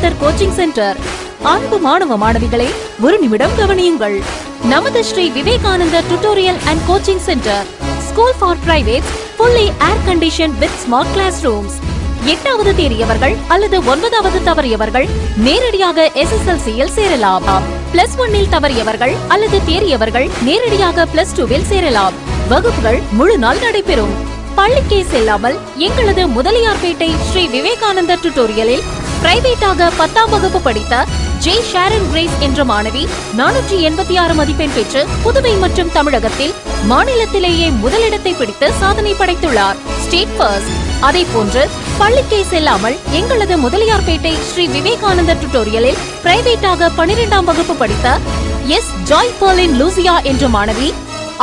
விவேகானந்தர் coaching centre. அன்பு மாணவ மாணவிகளே, ஒரு நிமிடம் கவனியுங்கள். நமது Sri Vivekanandar tutorial and coaching centre, school for private, fully air conditioned with smart classrooms. 8வது தேறியவர்கள் அல்லது 9வது தவறியவர்கள் நேரடியாக SSLC-யில் சேரலாம். +1 இல் தவறியவர்கள் அல்லது தேறியவர்கள் நேரடியாக +2-ல் சேரலாம். வகுப்புகள் முழு நாள் நடைபெறும். பள்ளிக்கே செல்லாமல் எங்களது முதலியார்பேட்டை ஸ்ரீ விவேகானந்தர் டியூட்டோரியலில் பிரைவேட்டாக 10ஆம் வகுப்பு படித்த ஜே ஷாரன் கிரேஸ் என்ற மாணவி 486 மதிப்பெண் பெற்று புதுவை மற்றும் தமிழகத்தில் மாநிலத்திலேயே முதலிடத்தை பிடித்து சாதனை படைத்துள்ளார். State first. அதே போன்று பள்ளிக்கே செல்லாமல் எங்களது முதலியார்பேட்டை ஸ்ரீ விவேகானந்தர் டியூட்டோரியலில் பிரைவேட்டாக 12ஆம் வகுப்பு படித்த எஸ் ஜாய் பர்லின் லூசியா என்ற மாணவி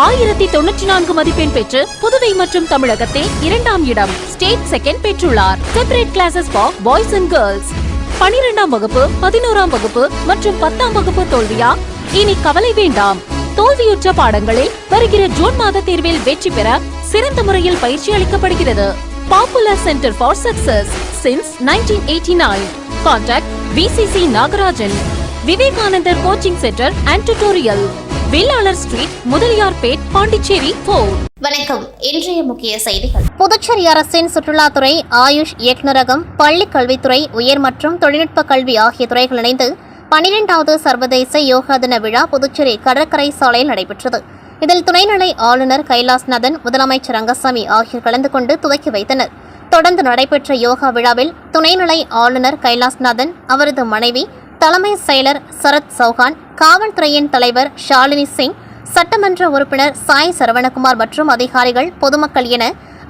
1094 மதிப்பெண் பெற்று புதுவை மற்றும் தமிழகத்தில் 2ஆம் இடம், ஸ்டேட் செகண்ட் பெற்றுள்ளார். Separate classes for boys and girls. 12ஆம் வகுப்பு, 11ஆம் வகுப்பு மற்றும் 10ஆம் வகுப்பு தோல்வியா? இனி கவலை வேண்டாம். தோல்வியுற்ற பாடங்களில் வருகிற ஜூன் மாத தேர்வில் வெற்றி பெற சிறந்த முறையில் பயிற்சி அளிக்கப்படுகிறது. Popular centre for success since 1989. Contact VCC Nagarajan. Vivekanandar coaching centre and tutorial, Vellalar street, Mudaliarpet, Pondicherry 4. வணக்கம். இன்றைய முக்கிய செய்திகள். புதுச்சேரி அரசின் சுற்றுலாத்துறை, ஆயுஷ் இயக்குநரகம், பள்ளி கல்வித்துறை, உயர் மற்றும் தொழில்நுட்ப கல்வி ஆகிய துறைகள் இணைந்து 12வது சர்வதேச யோகா தின விழா புதுச்சேரி கடற்கரை சாலையில் நடைபெற்றது. இதில் துணைநிலை ஆளுநர் கைலாஸ்நாதன், முதலமைச்சர் ரங்கசாமி ஆகியோர் கலந்து கொண்டு துவக்கி வைத்தனர். தொடர்ந்து நடைபெற்ற யோகா விழாவில் துணைநிலை ஆளுநர் கைலாஸ்நாதன், அவரது மனைவி, தலைமை செயலர் சரத் சௌஹான், காவல்துறையின் தலைவர் ஷாலினி சிங், சட்டமன்ற உறுப்பினர் சாய் சரவணகுமார் மற்றும் அதிகாரிகள், பொதுமக்கள் என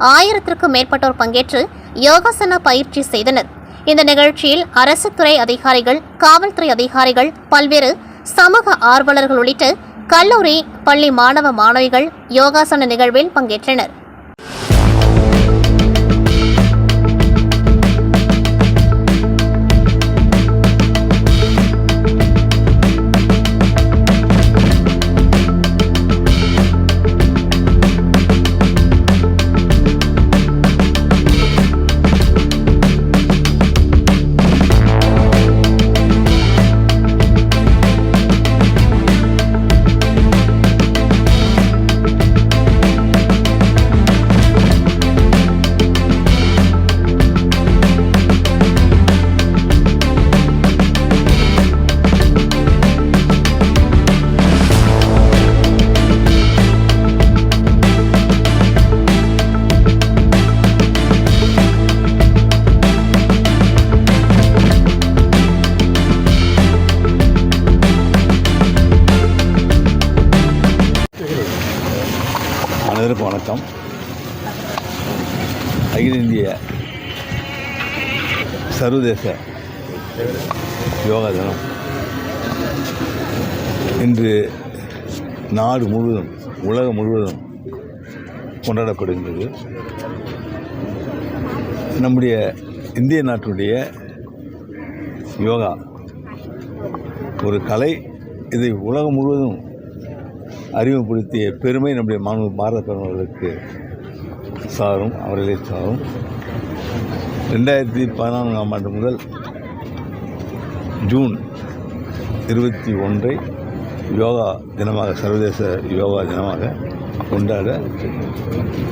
1000க்கும் மேற்பட்டோர் பங்கேற்று யோகாசன பயிற்சி செய்தனர். இந்த நிகழ்ச்சியில் அரசு துறை அதிகாரிகள், காவல்துறை அதிகாரிகள், பல்வேறு சமூக ஆர்வலர்கள் உள்ளிட்ட கல்லூரி, பள்ளி மாணவ மாணவிகள் யோகாசன நிகழ்வில் பங்கேற்றனர். அனைவருக்கும் வணக்கம். அகில இந்திய சர்வதேச யோகா தினம் இன்று நாடு முழுவதும், உலகம் முழுவதும் கொண்டாடப்படுகின்றது. நம்முடைய இந்திய நாட்டுடைய யோகா ஒரு கலை. இதை உலகம் முழுவதும் அறிமுகப்படுத்திய பெருமை நம்முடைய பாரத பிரதமர்களுக்கு சாரும், அவர்களே சாரும். 2014ஆம் ஆண்டு முதல் ஜூன் 21 யோகா தினமாக, சர்வதேச யோகா தினமாக கொண்டாட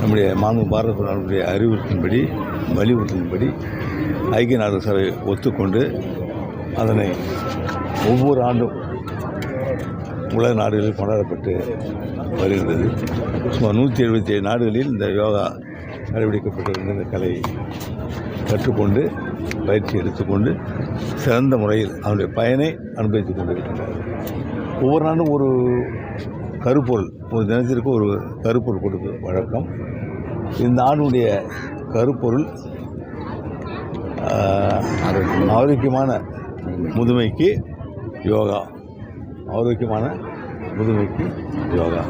நம்முடைய பாரத பிரதமருடைய அறிவுறுத்தின்படி, வலியுறுத்தின்படி ஐக்கிய நாடுகள் சபை ஒத்துக்கொண்டு அதனை ஒவ்வொரு ஆண்டும் உலக நாடுகளில் கொண்டாடப்பட்டு வருகின்றது. சுமார் 177 நாடுகளில் இந்த யோகா கடைபிடிக்கப்பட்டு இந்த கலை கற்றுக்கொண்டு, பயிற்சி எடுத்துக்கொண்டு சிறந்த முறையில் அதனுடைய பயனை அனுபவித்துக் கொண்டிருக்கின்றார். ஒவ்வொரு நாளும் ஒரு கருப்பொருள், ஒரு தினத்திற்கு ஒரு கருப்பொருள் கொடுக்க வழக்கம். இந்த ஆணுடைய கருப்பொருள் ஆரோக்கியமான முதுமைக்கு யோகா. ஆரோக்கியமான முதுமைக்கு யோகா.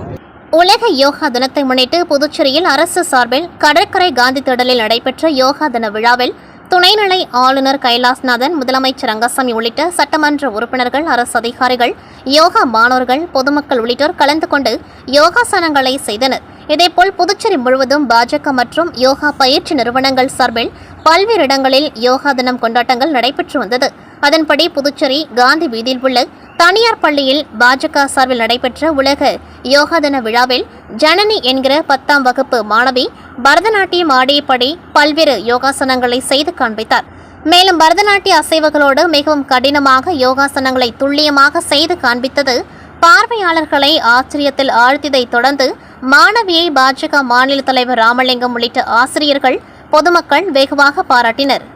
உலக யோகா தினத்தை முன்னிட்டு புதுச்சேரியில் அரசு சார்பில் கடற்கரை காந்தி திடலில் நடைபெற்ற யோகா தின விழாவில் துணைநிலை ஆளுநர் கைலாஸ்நாதன், முதலமைச்சர் ரங்கசாமி உள்ளிட்ட சட்டமன்ற உறுப்பினர்கள், அரசு அதிகாரிகள், யோகா மாணவர்கள், பொதுமக்கள் உள்ளிட்டோர் கலந்து கொண்டு யோகாசனங்களை செய்தனர். இதேபோல் புதுச்சேரி முழுவதும் பாஜக மற்றும் யோகா பயிற்சி நிறுவனங்கள் சார்பில் பல்வேறு இடங்களில் யோகா தினம் கொண்டாட்டங்கள் நடைபெற்று வந்தது. அதன்படி புதுச்சேரி காந்தி வீதியில் உள்ள தனியார் பள்ளியில் பாஜக சார்பில் நடைபெற்ற உலக யோகா தின விழாவில் ஜனனி என்கிற 10ஆம் வகுப்பு மாணவி பரதநாட்டியம் ஆடியபடி பல்வேறு யோகாசனங்களை செய்து காண்பித்தார். மேலும் பரதநாட்டிய அசைவுகளோடு மிகவும் கடினமாக யோகாசனங்களை துல்லியமாக செய்து காண்பித்தது பார்வையாளர்களை ஆச்சரியத்தில் ஆழ்த்தியதைத் தொடர்ந்து மாணவியை பாஜக மாநில தலைவர் ராமலிங்கம் உள்ளிட்ட ஆசிரியர்கள், பொதுமக்கள் வெகுவாக பாராட்டினர்.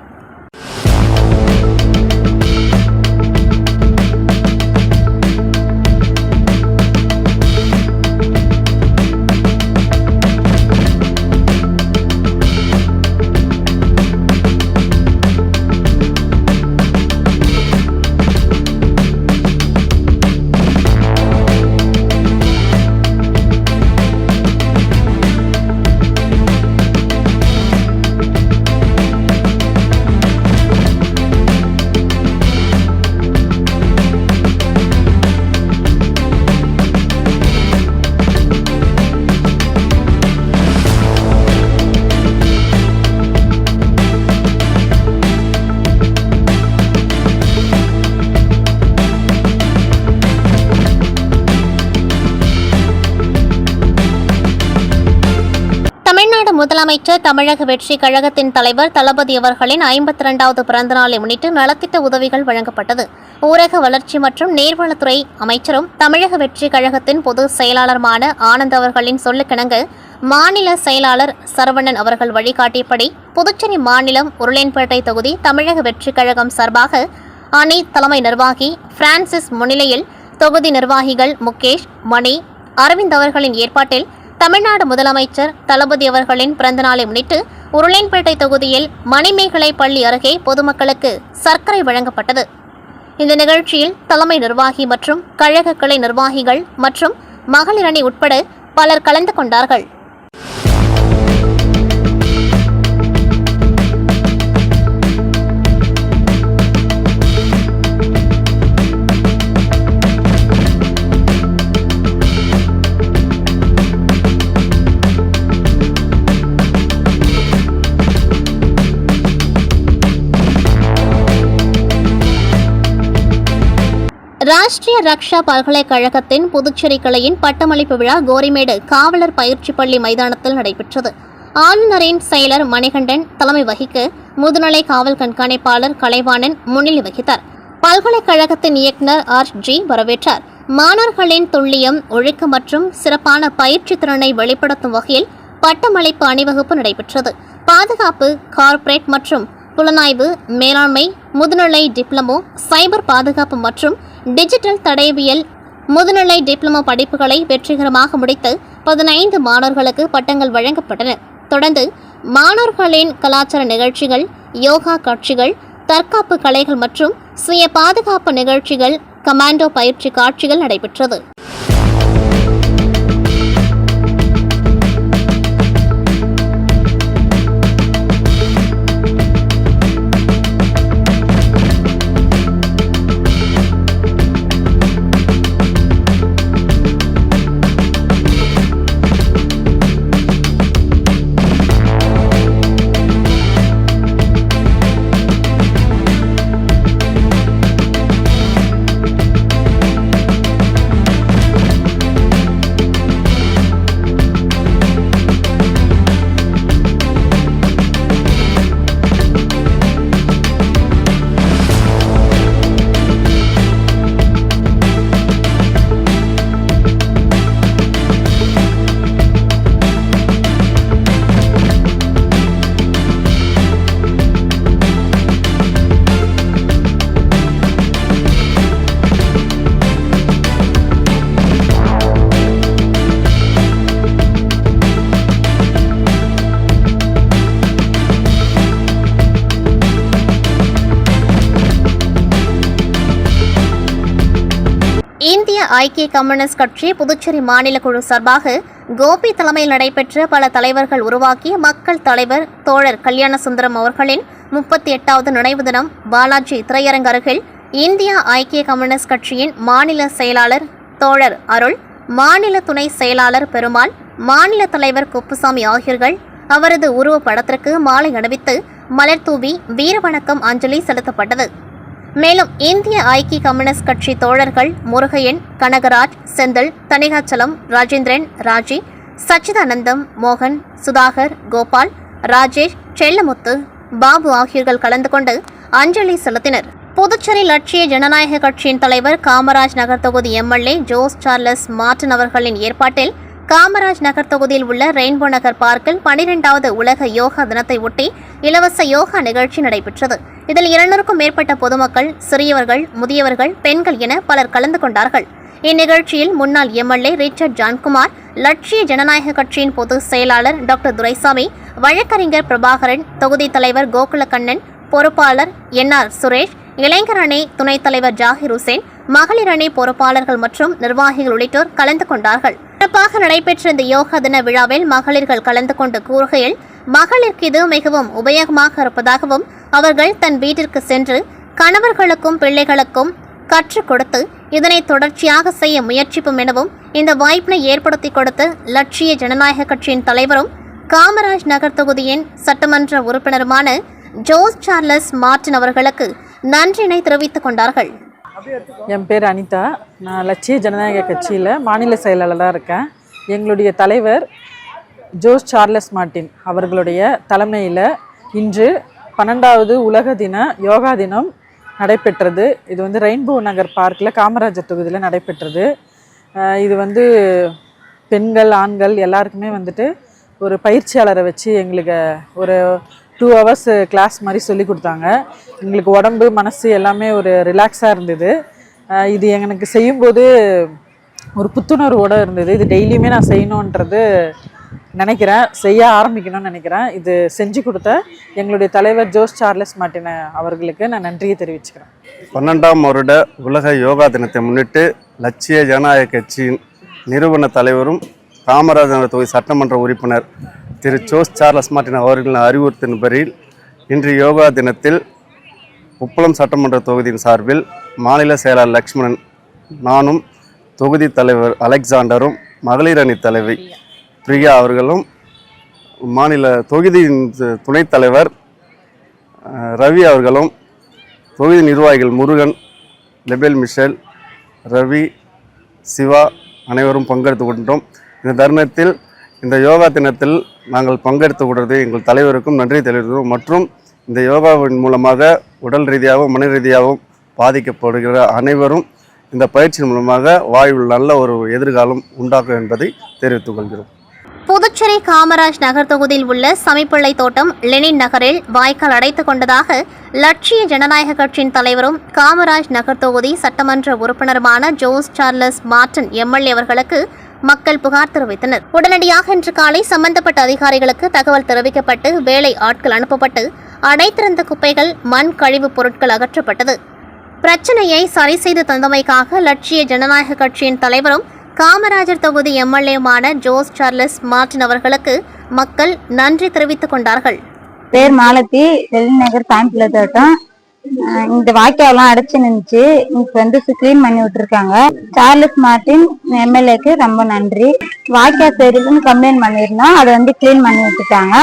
முதலமைச்சர் தமிழக வெற்றி கழகத்தின் தலைவர் தளபதி அவர்களின் 52வது பிறந்த நாளை முன்னிட்டு நலத்திட்ட உதவிகள் வழங்கப்பட்டது. ஊரக வளர்ச்சி மற்றும் நீர்வளத்துறை அமைச்சரும் தமிழக வெற்றி கழகத்தின் பொதுச் செயலாளருமான ஆனந்த் அவர்களின் சொல்லுக்கிணங்க மாநில செயலாளர் சரவணன் அவர்கள் வழிகாட்டியபடி புதுச்சேரி மாநிலம் உருளையன்பேட்டை தொகுதி தமிழக வெற்றி கழகம் சார்பாக அணி தலைமை நிர்வாகி பிரான்சிஸ் முன்னிலையில் தொகுதி நிர்வாகிகள் முகேஷ், மணி, அரவிந்த் அவர்களின் ஏற்பாட்டில் தமிழ்நாடு முதலமைச்சர் தளபதி அவர்களின் பிறந்தநாளை முன்னிட்டு உருளையன்பேட்டை தொகுதியில் மணிமேகலை பள்ளி அருகே பொதுமக்களுக்கு சர்க்கரை வழங்கப்பட்டது. இந்த நிகழ்ச்சியில் தலைமை நிர்வாகி மற்றும் கழக கிளை நிர்வாகிகள் மற்றும் மகளிர் அணி உட்பட பலர் கலந்து கொண்டார்கள். ராஷ்டிரிய ரக்ஷா பல்கலைக்கழகத்தின் புதுச்சேரி கிளையின் பட்டமளிப்பு விழா கோரிமேடு காவலர் பயிற்சி பள்ளி மைதானத்தில் நடைபெற்றது. ஆளுநரின் செயலர் மணிகண்டன் தலைமை வகிக்க முதுநிலை காவல் கண்காணிப்பாளர் கலைவாணன் முன்னிலை வகித்தார். பல்கலைக்கழகத்தின் இயக்குநர் RG வரவேற்றார். மாணவர்களின் துல்லியம், ஒழுக்கம் மற்றும் சிறப்பான பயிற்சி திறனை வெளிப்படுத்தும் வகையில் பட்டமளிப்பு அணிவகுப்பு நடைபெற்றது. பாதுகாப்பு, கார்ப்பரேட் மற்றும் புலனாய்வு, மேலாண்மை, முதுநிலை டிப்ளமோ, சைபர் பாதுகாப்பு மற்றும் டிஜிட்டல் தடயவியல் முதுநிலை டிப்ளமோ படிப்புகளை வெற்றிகரமாக முடித்து 15 மாணவர்களுக்கு பட்டங்கள் வழங்கப்பட்டன. தொடர்ந்து மாணவர்களின் கலாச்சார நிகழ்ச்சிகள், யோகா காட்சிகள், தற்காப்பு கலைகள் மற்றும் சுய பாதுகாப்பு நிகழ்ச்சிகள், கமாண்டோ பயிற்சி காட்சிகள் நடைபெற்றது. இந்திய ஐக்கிய கம்யூனிஸ்ட் கட்சி புதுச்சேரி மாநில குழு சார்பாக கோபி தலைமையில் நடைபெற்ற பல தலைவர்கள் உருவாக்கிய மக்கள் தலைவர் தோழர் கல்யாணசுந்தரம் அவர்களின் 38வது நினைவு தினம் பாலாஜி திரையரங்கு அருகில் இந்திய ஐக்கிய கம்யூனிஸ்ட் கட்சியின் மாநில செயலாளர் தோழர் அருள், மாநில துணை செயலாளர் பெருமாள், மாநில தலைவர் குப்புசாமி ஆகியோர்கள் அவரது உருவப்படத்திற்கு மாலை அணிவித்து மலர் தூவி வீரவணக்கம் அஞ்சலி செலுத்தப்பட்டது. மேலும் இந்திய ஐக்கிய கம்யூனிஸ்ட் கட்சி தோழர்கள் முருகையன், கனகராஜ், செந்தில், தணிகாச்சலம், ராஜேந்திரன், ராஜி, சச்சிதானந்தம், மோகன், சுதாகர், கோபால், ராஜேஷ், செல்லமுத்து, பாபு ஆகியோர்கள் கலந்து கொண்டு அஞ்சலி செலுத்தினர். புதுச்சேரி லட்சிய ஜனநாயக கட்சியின் தலைவர் காமராஜ் நகர் தொகுதி எம்எல்ஏ ஜோஸ் சார்லஸ் மார்டின் அவர்களின் ஏற்பாட்டில் காமராஜ் நகர் தொகுதியில் உள்ள ரெயின்போ நகர் பார்க்கில் 12வது உலக யோகா தினத்தை ஒட்டி இலவச யோகா நிகழ்ச்சி நடைபெற்றது. இதில் 200க்கும் மேற்பட்ட பொதுமக்கள், சிறியவர்கள், முதியவர்கள், பெண்கள் என பலர் கலந்து கொண்டார்கள். இந்நிகழ்ச்சியில் முன்னாள் எம்எல்ஏ ரிச்சர்ட் ஜான்குமார், லட்சிய ஜனநாயக கட்சியின் பொதுச் செயலாளர் டாக்டர் துரைசாமி, வழக்கறிஞர் பிரபாகரன், தொகுதி தலைவர் கோகுலக்கண்ணன், பொறுப்பாளர் என்ஆர் சுரேஷ், இளைஞர் அணி துணைத் தலைவர் ஜாகிர் ஹுசேன், மகளிர் அணி பொறுப்பாளர்கள் மற்றும் நிர்வாகிகள் உள்ளிட்டோர் கலந்து கொண்டார்கள். சிறப்பாக நடைபெற்ற இந்த யோகா தின விழாவில் மகளிர்கள் கலந்து கொண்டு கூறுகையில், மகளிருக்கு இது மிகவும் உபயோகமாக இருப்பதாகவும் அவர்கள் தன் வீட்டிற்கு சென்று கணவர்களுக்கும் பிள்ளைகளுக்கும் கற்றுக் கொடுத்து இதனை தொடர்ச்சியாக செய்ய முயற்சிப்போம் எனவும் இந்த வாய்ப்பினை ஏற்படுத்தி கொடுத்த லட்சிய ஜனநாயக கட்சியின் தலைவரும் காமராஜ் நகர் தொகுதியின் சட்டமன்ற உறுப்பினருமான ஜோஸ் சார்லஸ் மார்டின் அவர்களுக்கு நன்றினை தெரிவித்துக் கொண்டார்கள். என் பேர் அனிதா. நான் லட்சிய ஜனநாயக கட்சியில் மாநில செயலாளராக இருக்கேன். எங்களுடைய தலைவர் ஜோஸ் சார்லஸ் மார்டின் அவர்களுடைய தலைமையில் இன்று 12வது உலக தின யோகா தினம் நடைபெற்றது. இது ரெயின்போ நகர் பார்க்கில் காமராஜர் தொகுதியில் நடைபெற்றது. இது பெண்கள், ஆண்கள் எல்லாருக்குமே ஒரு பயிற்சியாளரை வச்சு எங்களுக்கு ஒரு 2 hours கிளாஸ் மாதிரி சொல்லி கொடுத்தாங்க. எங்களுக்கு உடம்பு, மனசு எல்லாமே ஒரு ரிலாக்ஸாக இருந்தது. இது எனக்கு செய்யும்போது ஒரு புத்துணர்வோடு இருந்தது. இது டெய்லியுமே நான் செய்யணுன்றது நினைக்கிறேன், செய்ய ஆரம்பிக்கணும்னு நினைக்கிறேன். இது செஞ்சு கொடுத்த எங்களுடைய தலைவர் ஜோஸ் சார்லஸ் மார்டின் அவர்களுக்கு நான் நன்றியை தெரிவிச்சுக்கிறேன். 12ஆம் வருட உலக யோகா தினத்தை முன்னிட்டு லட்சிய ஜனநாயக கட்சியின் நிறுவன தலைவரும் காமராஜர் தொகுதி சட்டமன்ற உறுப்பினர் திரு ஜோஸ் சார்லஸ் மார்டின் அவர்களின் அறிவுறுத்தின்படி இன்று யோகா தினத்தில் உப்பளம் சட்டமன்ற தொகுதியின் சார்பில் மாநில செயலாளர் லக்ஷ்மணன், நானும் தொகுதி தலைவர் அலெக்சாண்டரும், மகளிர் அணி தலைவி பிரியா அவர்களும், மாநில தொகுதியின் துணைத் தலைவர் ரவி அவர்களும், தொகுதி நிர்வாகிகள் முருகன், லெபேல் மிஷேல், ரவி, சிவா அனைவரும் பங்கெடுத்து கொண்டோம். இந்த தருணத்தில் இந்த யோகா தினத்தில் நாங்கள் பங்கெடுத்து கொண்டது எங்கள் தலைவருக்கும் நன்றி தெரிவிக்கிறோம். மற்றும் இந்த யோகாவின் மூலமாக உடல் ரீதியாகவும் மன ரீதியாகவும் பாதிக்கப்படுகிற அனைவரும் இந்த பயிற்சியின் மூலமாக வாழ்வில் நல்ல ஒரு எதிர்காலம் உண்டாகும் என்பதை தெரிவித்துக் கொள்கிறோம். புதுச்சேரி காமராஜ் நகர் தொகுதியில் உள்ள சமிப்பிள்ளை தோட்டம் லெனின் நகரில் வாய்க்கால் அடைத்துக் கொண்டதாக லட்சிய ஜனநாயக கட்சியின் தலைவரும் காமராஜ் நகர் தொகுதி சட்டமன்ற உறுப்பினருமான ஜோஸ் சார்லஸ் மார்டின் எம்எல்ஏ அவர்களுக்கு மக்கள் புகார் தெரிவித்தனர். உடனடியாக இன்று காலை சம்பந்தப்பட்ட அதிகாரிகளுக்கு தகவல் தெரிவிக்கப்பட்டு வேலை ஆட்கள் அனுப்பப்பட்டு அடைத்திருந்த குப்பைகள், மண் கழிவுப் பொருட்கள் அகற்றப்பட்டது. பிரச்சனையை சரி செய்து தந்தமைக்காக லட்சிய ஜனநாயக கட்சியின் தலைவரும் காமராஜர் தொகுதி எம்எல்ஏமான ஜோஸ் சார்லஸ் மார்டின் அவர்களுக்கு மக்கள் நன்றி தெரிவித்துக் கொண்டார்கள். பேர் மாலதி, லெனின் நகர் சாம்பிள்ள தோட்டம். இந்த வாய்க்காலாம் அடைச்சு நின்றுச்சு, இப்ப கிளீன் பண்ணி விட்டுருக்காங்க. சார்லஸ் மார்டின் எம்எல்ஏக்கு ரொம்ப நன்றி. வாய்க்கால் சரின்னு கம்ப்ளைண்ட் பண்ணிருந்தோம், அதை கிளீன் பண்ணி விட்டுட்டாங்க.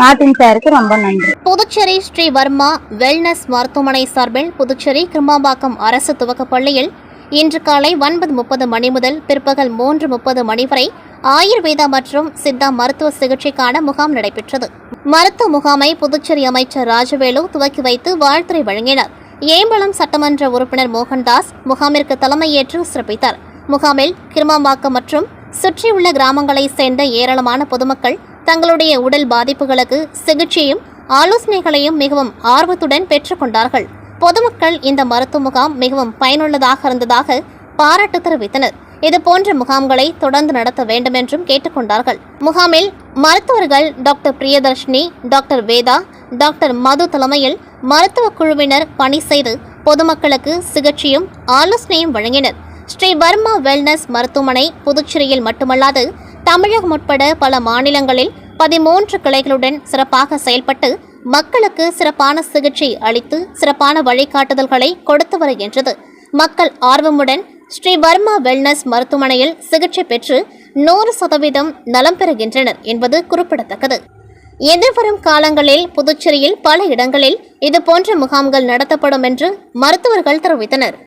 மார்டின் சாருக்கு ரொம்ப நன்றி. புதுச்சேரி ஸ்ரீ வர்மா வெல்னஸ் மருத்துவமனை சார்பில் புதுச்சேரி கிருமாம்பாக்கம் அரசு துவக்கப் பள்ளியில் இன்று காலை 9:30 மணி முதல் பிற்பகல் 3:30 மணி வரை ஆயுர்வேதா மற்றும் சித்தா மருத்துவ சிகிச்சைக்கான முகாம் நடைபெற்றது. மருத்துவ முகாமை புதுச்சேரி அமைச்சர் ராஜவேலு துவக்கி வைத்து வாழ்த்துரை வழங்கினார். ஏம்பலம் சட்டமன்ற உறுப்பினர் மோகன்தாஸ் முகாமிற்கு தலைமையேற்று சிறப்பித்தார். முகாமில் கிருமாம்பாக்கம் மற்றும் சுற்றியுள்ள கிராமங்களைச் சேர்ந்த ஏராளமான பொதுமக்கள் தங்களுடைய உடல் பாதிப்புகளுக்கு சிகிச்சையும் ஆலோசனைகளையும் மிகவும் ஆர்வத்துடன் பெற்றுக் கொண்டார்கள். பொதுமக்கள் இந்த மருத்துவ முகாம் மிகவும் பயனுள்ளதாக இருந்ததாக பாராட்டு தெரிவித்தனர். இதுபோன்ற முகாம்களை தொடர்ந்து நடத்த வேண்டும் என்றும் கேட்டுக்கொண்டார்கள். முகாமில் மருத்துவர்கள் doctor Priyadharshini, doctor Veda, doctor Madhu தலைமையில் மருத்துவ குழுவினர் பணி செய்து பொதுமக்களுக்கு சிகிச்சையும் ஆலோசனையும் வழங்கினர். ஸ்ரீ வர்மா வெல்னஸ் மருத்துவமனை புதுச்சேரியில் மட்டுமல்லாது தமிழகம் உட்பட பல மாநிலங்களில் 13 கிளைகளுடன் சிறப்பாக செயல்பட்டு மக்களுக்கு சிறப்பான சிகிச்சை அளித்து சிறப்பான வழிகாட்டுதல்களை கொடுத்து வருகின்றது. மக்கள் ஸ்ரீ வர்மா வெல்னஸ் மருத்துவமனையில் சிகிச்சை பெற்று 100% நலம் பெறுகின்றனர் என்பது குறிப்பிடத்தக்கது. எதிர்வரும் காலங்களில் புதுச்சேரியில் பல இடங்களில் இதுபோன்ற முகாம்கள் நடத்தப்படும் என்று மருத்துவர்கள் தெரிவித்தனர்.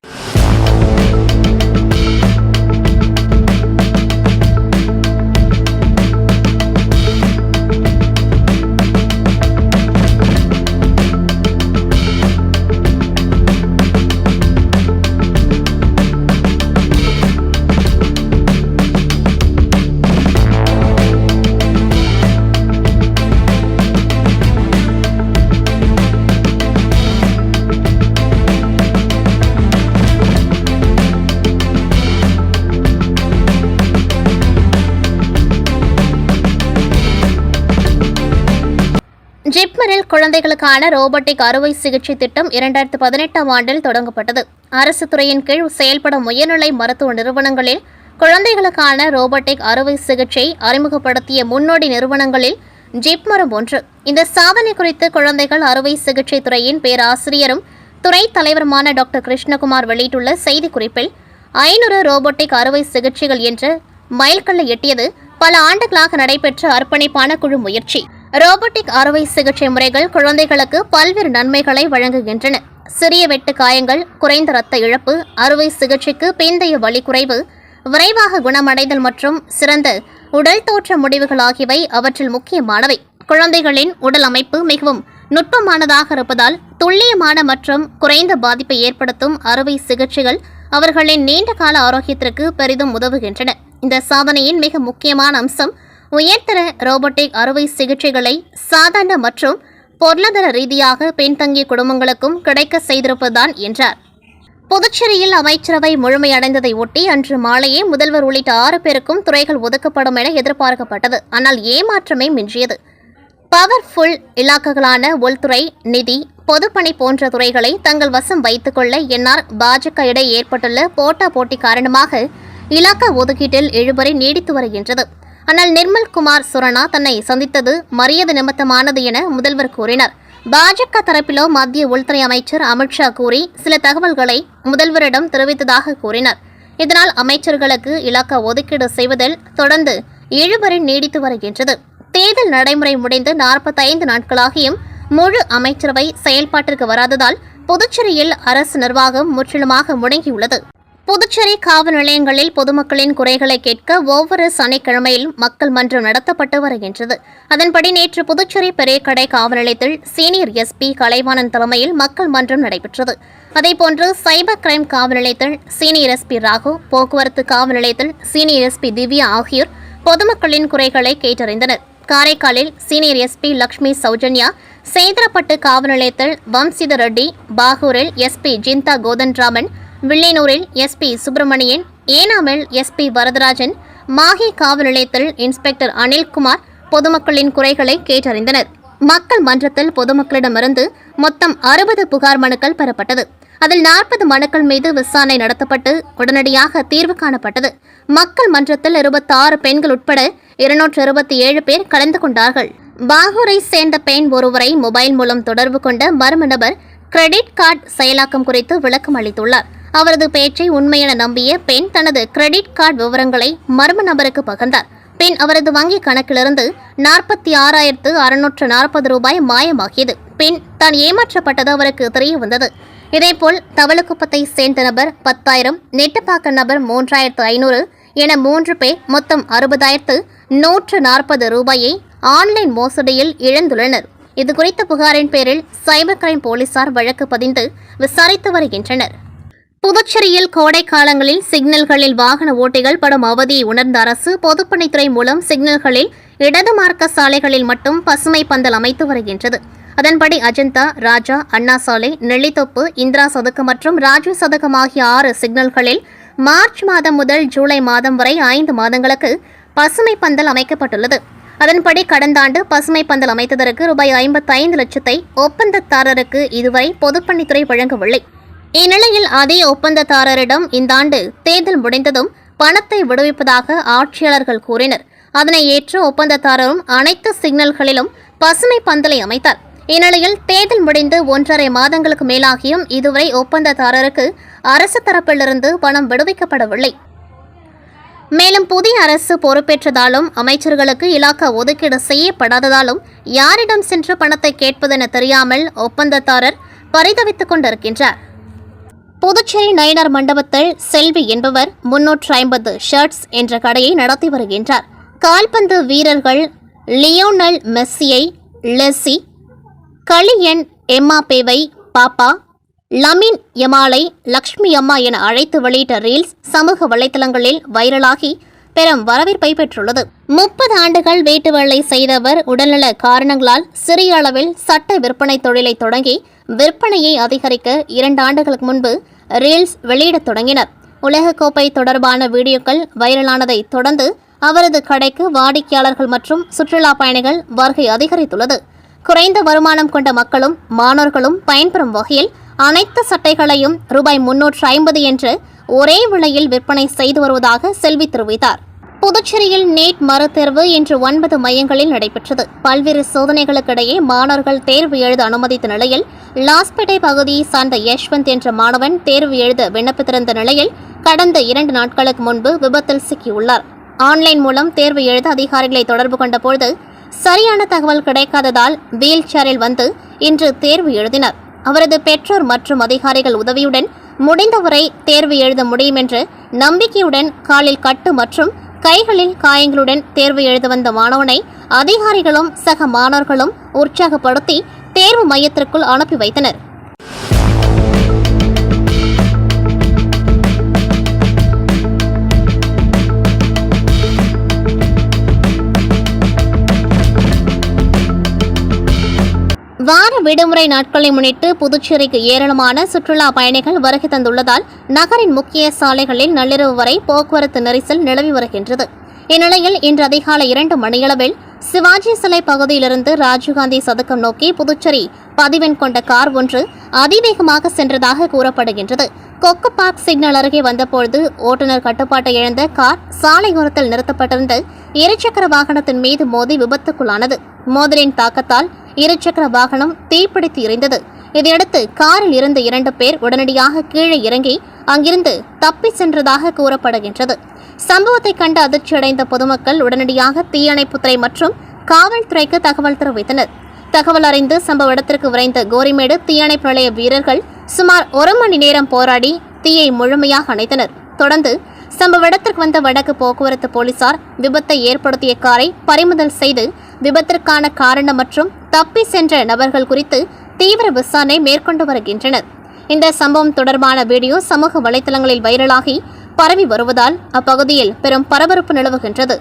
ஜிப்மரில் குழந்தைகளுக்கான ரோபோட்டிக் அறுவை சிகிச்சை திட்டம் 2018ஆம் ஆண்டில் தொடங்கப்பட்டது. அரசு துறையின் கீழ் செயல்படும் உயர்நிலை மருத்துவ நிறுவனங்களில் குழந்தைகளுக்கான ரோபோட்டிக் அறுவை சிகிச்சை அறிமுகப்படுத்திய முன்னோடி நிறுவனங்களில் ஜிப்மரும் ஒன்று. இந்த சாதனை குறித்து குழந்தைகள் அறுவை சிகிச்சை துறையின் பேராசிரியரும் துறை தலைவருமான டாக்டர் கிருஷ்ணகுமார் வெளியிட்டுள்ள செய்திக்குறிப்பில் 500 ரோபோட்டிக் அறுவை சிகிச்சைகள் என்ற மைல்கல்லை எட்டியது பல ஆண்டுகளாக நடைபெற்ற அர்ப்பணிப்பான குழு முயற்சி. ரோபோட்டிக் அறுவை சிகிச்சை முறைகள் குழந்தைகளுக்கு பல்வேறு நன்மைகளை வழங்குகின்றன. சிறிய வெட்டு காயங்கள், குறைந்த இரத்த இழப்பு, அறுவை சிகிச்சைக்கு பிந்தைய வலி குறைவு, விரைவாக குணமடைதல் மற்றும் சிறந்த உடல் தோற்ற முடிவுகள் ஆகியவை அவற்றில் முக்கியமானவை. குழந்தைகளின் உடல் அமைப்பு மிகவும் நுட்பமானதாக இருப்பதால் துல்லியமான மற்றும் குறைந்த பாதிப்பை ஏற்படுத்தும் அறுவை சிகிச்சைகள் அவர்களின் நீண்ட கால ஆரோக்கியத்திற்கு பெரிதும் உதவுகின்றன. இந்த சாதனையின் மிக முக்கியமான அம்சம் உயர்தர ரோபோட்டிக் அறுவை சிகிச்சைகளை சாதாரண மற்றும் பொருளாதார ரீதியாக பின்தங்கிய குடும்பங்களுக்கும் கிடைக்க செய்திருப்பதுதான் என்றார். புதுச்சேரியில் அமைச்சரவை முழுமையடைந்ததை ஒட்டி அன்று மாலையே முதல்வர் உள்ளிட்ட 6 பேருக்கும் துறைகள் ஒதுக்கப்படும் என எதிர்பார்க்கப்பட்டது. ஆனால் ஏமாற்றமே மிஞ்சியது. பவர்ஃபுல் இலாக்காக்களான உள்துறை, நிதி, பொதுப்பணி போன்ற துறைகளை தங்கள் வசம் வைத்துக் கொள்ள என்ஆர் பாஜக இடையே ஏற்பட்டுள்ள போட்டி காரணமாக இலாக்கா ஒதுக்கீட்டில் இழுபறி நீடித்து வருகின்றது. ஆனால் நிர்மல்குமார் சுரானா தன்னை சந்தித்தது மரியாதை நிமித்தமானது என முதல்வர் கூறினார். பாஜக தரப்பிலோ மத்திய உள்துறை அமைச்சர் அமித்ஷா கூறி சில தகவல்களை முதல்வரிடம் தெரிவித்ததாக கூறினார். இதனால் அமைச்சர்களுக்கு இலாக்கா ஒதுக்கீடு செய்வதில் தொடர்ந்து இழுபறி நீடித்து வருகின்றது. தேர்தல் நடைமுறை முடிந்து 45 நாட்களாகியும் முழு அமைச்சரவை செயல்பாட்டிற்கு வராததால் புதுச்சேரியில் அரசு நிர்வாகம் முற்றிலுமாக முடங்கியுள்ளது. புதுச்சேரி காவல் நிலையங்களில் பொதுமக்களின் குறைகளை கேட்க ஒவ்வொரு சனிக்கிழமையிலும் மக்கள் மன்றம் நடத்தப்பட்டு வருகின்றது. அதன்படி நேற்று புதுச்சேரி பெரியகடை காவல் நிலையத்தில் சீனியர் எஸ்பி கலைவாணன் தலைமையில் மக்கள் மன்றம் நடைபெற்றது. அதேபோன்று சைபர் கிரைம் காவல் நிலையத்தில் சீனியர் எஸ்பி ராகு, போக்குவரத்து காவல் நிலையத்தில் சீனியர் எஸ்பி திவ்யா ஆகியோர் பொதுமக்களின் குறைகளை கேட்டறிந்தனர். காரைக்காலில் சீனியர் எஸ்பி லட்சுமி சௌஜன்யா, சேதரப்பட்டு காவல் நிலையத்தில் வம்சித ரெட்டி, பாகூரில் எஸ்பி ஜிந்தா கோதன்ராமன், வில்லியனூரில் எஸ்பி சுப்பிரமணியன், ஏனாமில் எஸ்பி வரதராஜன், மாஹே காவல் நிலையத்தில் இன்ஸ்பெக்டர் அனில்குமார் பொதுமக்களின் குறைகளை கேட்டறிந்தனர். மக்கள் மன்றத்தில் பொதுமக்களிடமிருந்து மொத்தம் 60 புகார் மனுக்கள் பெறப்பட்டது. அதில் 40 மனுக்கள் மீது விசாரணை நடத்தப்பட்டு உடனடியாக தீர்வு காணப்பட்டது. மக்கள் மன்றத்தில் 26 பெண்கள் உட்பட 227 பேர் கலந்து கொண்டார்கள். பாகூரை சேர்ந்த பெண் ஒருவரை மொபைல் மூலம் தொடர்பு கொண்ட மர்ம நபர் கிரெடிட் கார்டு செயலாக்கம் குறித்து விளக்கம் அளித்துள்ளார். அவரது பேச்சை உண்மையென நம்பிய பெண் தனது கிரெடிட் கார்டு விவரங்களை மர்ம நபருக்கு பகிர்ந்தார். பின் அவரது வங்கி கணக்கிலிருந்து 46,640 ரூபாய் மாயமாகியது. பின் தான் ஏமாற்றப்பட்டது அவருக்கு தெரிய வந்தது. இதேபோல் தவளக்குப்பத்தை சேர்ந்த நபர் 10,000, நெட்டப்பாக்க நபர் 3,500 என 3 பேர் மொத்தம் 60,140 ரூபாயை ஆன்லைன் மோசடியில் இழந்துள்ளனர். இதுகுறித்த புகாரின் பேரில் சைபர் கிரைம் போலீசார் வழக்கு பதிந்து விசாரித்து வருகின்றனர். புதுச்சேரியில் கோடை காலங்களில் சிக்னல்களில் வாகன ஓட்டிகள் படும் அவதியை உணர்ந்த அரசு பொதுப்பணித்துறை மூலம் சிக்னல்களில் இடது மார்க்க சாலைகளில் மட்டும் பசுமை பந்தல் அமைத்து வருகின்றது. அதன்படி அஜந்தா, ராஜா, அண்ணா சாலை, நெல்லித்தோப்பு, இந்திரா சதுக்கம் மற்றும் ராஜீவ் சதுக்கம் ஆகிய 6 சிக்னல்களில் மார்ச் மாதம் முதல் ஜூலை மாதம் வரை 5 மாதங்களுக்கு பசுமை பந்தல் அமைக்கப்பட்டுள்ளது. அதன்படி கடந்த ஆண்டு பசுமை பந்தல் அமைத்ததற்கு ரூபாய் 55 லட்சத்தை ஒப்பந்ததாரருக்கு இதுவரை பொதுப்பணித்துறை வழங்கவில்லை. இந்நிலையில் அதே ஒப்பந்ததாரரிடம் இந்த ஆண்டு தேர்தல் முடிந்ததும் பணத்தை விடுவிப்பதாக ஆட்சியாளர்கள் கூறினர். அதனை ஏற்று ஒப்பந்ததாரரும் அனைத்து சிக்னல்களிலும் பசுமை பந்தலை அமைத்தார். இந்நிலையில் தேர்தல் முடிந்து 1.5 மாதங்களுக்கு மேலாகியும் இதுவரை ஒப்பந்ததாரருக்கு அரசு தரப்பிலிருந்து பணம் விடுவிக்கப்படவில்லை. மேலும் புதிய அரசு பொறுப்பேற்றதாலும் அமைச்சர்களுக்கு இலாக்கா ஒதுக்கீடு செய்யப்படாததாலும் யாரிடம் சென்று பணத்தை கேட்பதென தெரியாமல் ஒப்பந்ததாரர் பரிதவித்துக் கொண்டிருக்கின்றார். புதுச்சேரி நயினார் மண்டபத்தில் செல்வி என்பவர் 350 ஷர்ட்ஸ் என்ற கடையை நடத்தி வருகின்றார். கால்பந்து வீரர்கள் லியோனல் மெஸ்ஸியை லெஸ்ஸி, களியன் எம்மாப்பேவை பாப்பா, லமின் யமாலை லக்ஷ்மி அம்மா என அழைத்து வெளியிட்ட ரீல்ஸ் சமூக வலைதளங்களில் வைரலாகி பெரும் வரவேற்பை பெற்றுள்ளது. 30 ஆண்டுகள் வீட்டு வேலை செய்தவர் உடல்நல காரணங்களால் சிறிய அளவில் சட்ட விற்பனை தொழிலை தொடங்கி விற்பனையை அதிகரிக்க 2 ஆண்டுகளுக்கு முன்பு ரீல்ஸ் வெளியிடத் தொடங்கினர். உலகக்கோப்பை தொடர்பான வீடியோக்கள் வைரலானதை தொடர்ந்து அவரது கடைக்கு வாடிக்கையாளர்கள் மற்றும் சுற்றுலா பயணிகள் வருகை அதிகரித்துள்ளது. குறைந்த வருமானம் கொண்ட மக்களும் மாணவர்களும் பயன்பெறும் வகையில் அனைத்து சட்டைகளையும் ரூபாய் 350 என்று ஒரே விலையில் விற்பனை செய்து வருவதாக செல்வி தெரிவித்தார். புதுச்சேரியில் நீட் மறுதேர்வு இன்று 9 மையங்களில் நடைபெற்றது. பல்வேறு சோதனைகளுக்கிடையே மாணவர்கள் தேர்வு எழுத அனுமதித்த நிலையில் லாஸ்பேட்டை பகுதியை சார்ந்த யஷ்வந்த் என்ற மாணவன் தேர்வு எழுத விண்ணப்பித்திருந்த நிலையில் கடந்த 2 நாட்களுக்கு முன்பு விபத்தில் சிக்கியுள்ளார். ஆன்லைன் மூலம் தேர்வு எழுத அதிகாரிகளை தொடர்பு கொண்டபோது சரியான தகவல் கிடைக்காததால் வீல் சேரில் வந்து இன்று தேர்வு எழுதினார். அவரது பெற்றோர் மற்றும் அதிகாரிகள் உதவியுடன் முடிந்தவரை தேர்வு எழுத முடியும் என்று நம்பிக்கையுடன் காலில் கட்டு மற்றும் கைகளில் காயங்களுடன் தேர்வு எழுத வந்த மாணவனை அதிகாரிகளும் சக மாணவர்களும் உற்சாகப்படுத்தி தேர்வு மையத்திற்குள் அனுப்பி வைத்தனர். வார விடுமுறை நாட்களை முன்னிட்டு புதுச்சேரிக்கு ஏராளமான சுற்றுலா பயணிகள் வருகை தந்துள்ளதால் நகரின் முக்கிய சாலைகளில் நள்ளிரவு வரை போக்குவரத்து நெரிசல் நிலவி வருகின்றது. இந்நிலையில் இன்று அதிகாலை 2 மணியளவில் சிவாஜி சிலை பகுதியிலிருந்து ராஜீவ்காந்தி சதுக்கம் நோக்கி புதுச்சேரி பதிவெண் கொண்ட கார் ஒன்று அதிவேகமாக சென்றதாக கூறப்படுகின்றது. கொக்கு பார்க் சிக்னல் அருகே வந்தபோது ஓட்டுநர் கட்டுப்பாட்டை இழந்த கார் சாலையோரத்தில் நிறுத்தப்பட்டிருந்த இருசக்கர வாகனத்தின் மீது மோதி விபத்துக்குள்ளானது. மோதலின் தாக்கத்தால் இருசக்கர வாகனம் தீப்பிடித்து எரிந்தது. இதையடுத்து காரில் இருந்த 2 பேர் உடனடியாக கீழே இறங்கி அங்கிருந்து தப்பி சென்றதாக கூறப்படுகின்றது. சம்பவத்தை கண்டு அதிர்ச்சியடைந்த பொதுமக்கள் உடனடியாக தீயணைப்புத்துறை மற்றும் காவல்துறைக்கு தகவல் தெரிவித்தனர். தகவல் அறிந்து சம்பவ இடத்திற்கு விரைந்த கோரிமேடு தீயணைப்பு நிலைய வீரர்கள் சுமார் 1 மணி நேரம் போராடி தீயை முழுமையாக அணைத்தனர். தொடர்ந்து சம்பவ இடத்திற்கு வந்த வடக்கு போக்குவரத்து போலீசார் விபத்தை ஏற்படுத்திய காரை பறிமுதல் செய்து விபத்திற்கான காரணம் மற்றும் தப்பி சென்ற நபர்கள் குறித்து தீவிர விசாரணை மேற்கொண்டு வருகின்றனர். இந்த சம்பவம் தொடர்பான வீடியோ சமூக வலைதளங்களில் வைரலாகி பரவி வருவதால் அப்பகுதியில் பெரும் பரபரப்பு நிலவுகின்றது.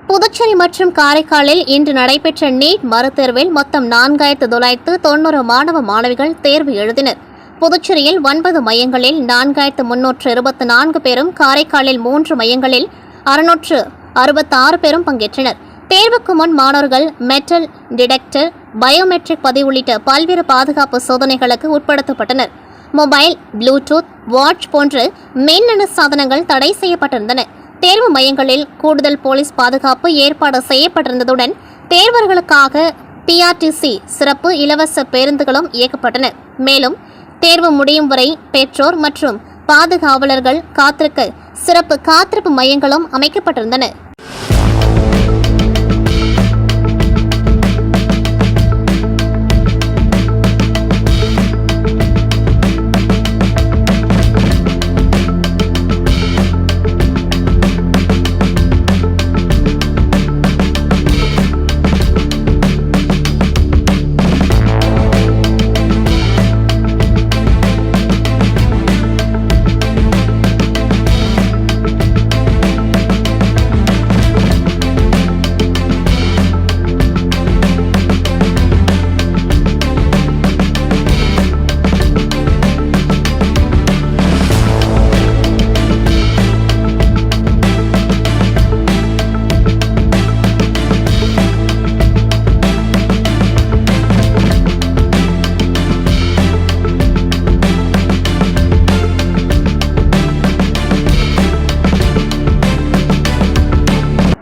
புதுச்சேரி மற்றும் காரைக்காலில் இன்று நடைபெற்ற நீட் மறுதேர்வில் மொத்தம் 4990 மாணவ மாணவிகள் தேர்வு எழுதினர். புதுச்சேரியில் 9 மையங்களில் 4324 பேரும், காரைக்காலில் 3 மையங்களில் 666 பேரும் பங்கேற்றனர். தேர்வுக்கு முன் மாணவர்கள் மெட்டல் டிடெக்டர், பயோமெட்ரிக் பதிவு உள்ளிட்ட பல்வேறு பாதுகாப்பு சோதனைகளுக்கு உட்படுத்தப்பட்டனர். மொபைல், ப்ளூடூத், வாட்ச் போன்ற மின்னணு சாதனங்கள் தடை செய்யப்பட்டிருந்தன. தேர்வு மையங்களில் கூடுதல் போலீஸ் பாதுகாப்பு ஏற்பாடு செய்யப்பட்டிருந்ததுடன் தேர்வர்களுக்காக பிஆர்டிசி சிறப்பு இலவச பேருந்துகளும் இயக்கப்பட்டன. மேலும் தேர்வு முடியும் வரை பெற்றோர் மற்றும் பாதுகாவலர்கள் காத்திருக்க சிறப்பு காத்திருப்பு மையங்களும் அமைக்கப்பட்டிருந்தன.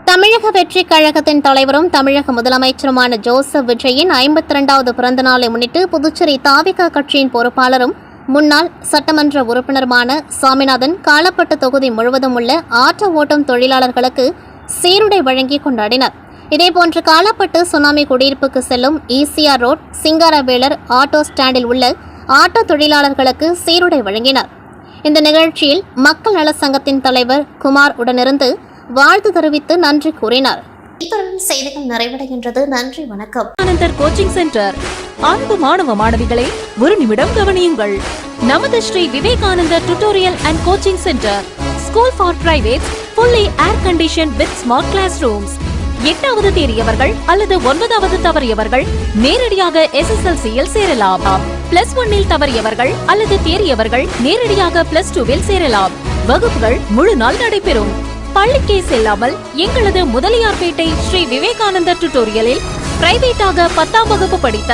தமிழக வெற்றிக் கழகத்தின் தலைவரும் தமிழக முதலமைச்சருமான ஜோசப் விஜயின் 52வது பிறந்த நாளை முன்னிட்டு புதுச்சேரி தாவிக கட்சியின் பொறுப்பாளரும் முன்னாள் சட்டமன்ற உறுப்பினருமான சாமிநாதன் காலப்பட்டு தொகுதி முழுவதும் உள்ள ஆட்டோ ஓட்டும் தொழிலாளர்களுக்கு சீருடை வழங்கி கொண்டாடினர். இதேபோன்று காலப்பட்டு சுனாமி குடியிருப்புக்கு செல்லும் ஈசிஆர் ரோட் சிங்காரவேலர் ஆட்டோ ஸ்டாண்டில் உள்ள ஆட்டோ தொழிலாளர்களுக்கு சீருடை வழங்கினர். இந்த நிகழ்ச்சியில் மக்கள் நல சங்கத்தின் தலைவர் குமார் உடனிருந்து வாழ்த்து தெரிவித்து நன்றி கூறினார். இத்துடன் செய்திகள் நிறைவடைகின்றது. நன்றி, வணக்கம். Vivekanandar coaching centre. அன்பு மாணவ மாணவிகளை ஒரு நிமிடம் கவனியுங்கள். நமது Sri Vivekanandar tutorial and coaching centre, school for privates, fully air conditioned with smart classrooms. 8வது தேறியவர்கள் அல்லது 9வது தவறியவர்கள் நேரடியாக SSLC-யில் சேரலாம். +1 தவறியவர்கள் அல்லது தேறியவர்கள் நேரடியாக +2 சேரலாம். வகுப்புகள் முழு நாள் நடைபெறும். பள்ளிக்கே செல்லாமல் எங்களது முதலியார்பேட்டை ஸ்ரீ விவேகானந்தர் டியூட்டோரியலில் பிரைவேட்டாக 10ஆம் வகுப்பு படித்த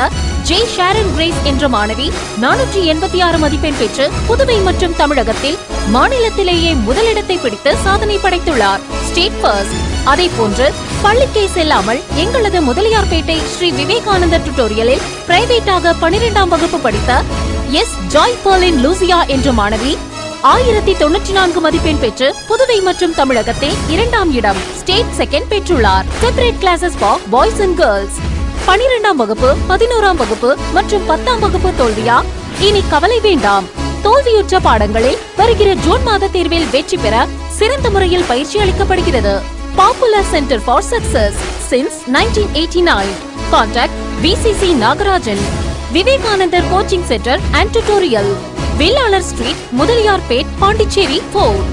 ஜே ஷாரன் கிரேஸ் என்ற மாணவி 486 மதிப்பெண் பெற்று புதுவை மற்றும் தமிழகத்தில் மாநிலத்திலேயே முதலிடத்தை பிடித்து சாதனை படைத்துள்ளார். State first. அதே போன்று பள்ளிக்கே செல்லாமல் எங்களது முதலியார்பேட்டை ஸ்ரீ விவேகானந்தர் டியூட்டோரியலில் பிரைவேட்டாக 12ஆம் வகுப்பு படித்த எஸ் ஜாய் பர்லின் லூசியா என்ற மாணவி 1094 மதிப்பெண் பெற்று புதுவை மற்றும் தமிழகத்தில் 2ஆம் இடம், ஸ்டேட் செகண்ட் பெற்றுள்ளார். Separate classes for boys and girls. 12ஆம் வகுப்பு, 11ஆம் வகுப்பு மற்றும் 10ஆம் வகுப்பு தோல்வியா? இனி கவலை வேண்டாம். தோல்வியுற்ற பாடங்களில் வருகிற ஜூன் மாத தேர்வில் வெற்றி பெற சிறந்த முறையில் பயிற்சி அளிக்கப்படுகிறது. Popular centre for success since 1989. Contact VCC Nagarajan. Vivekanandar coaching centre and tutorial, Vellalar street, Mudaliarpet, Pondicherry 4.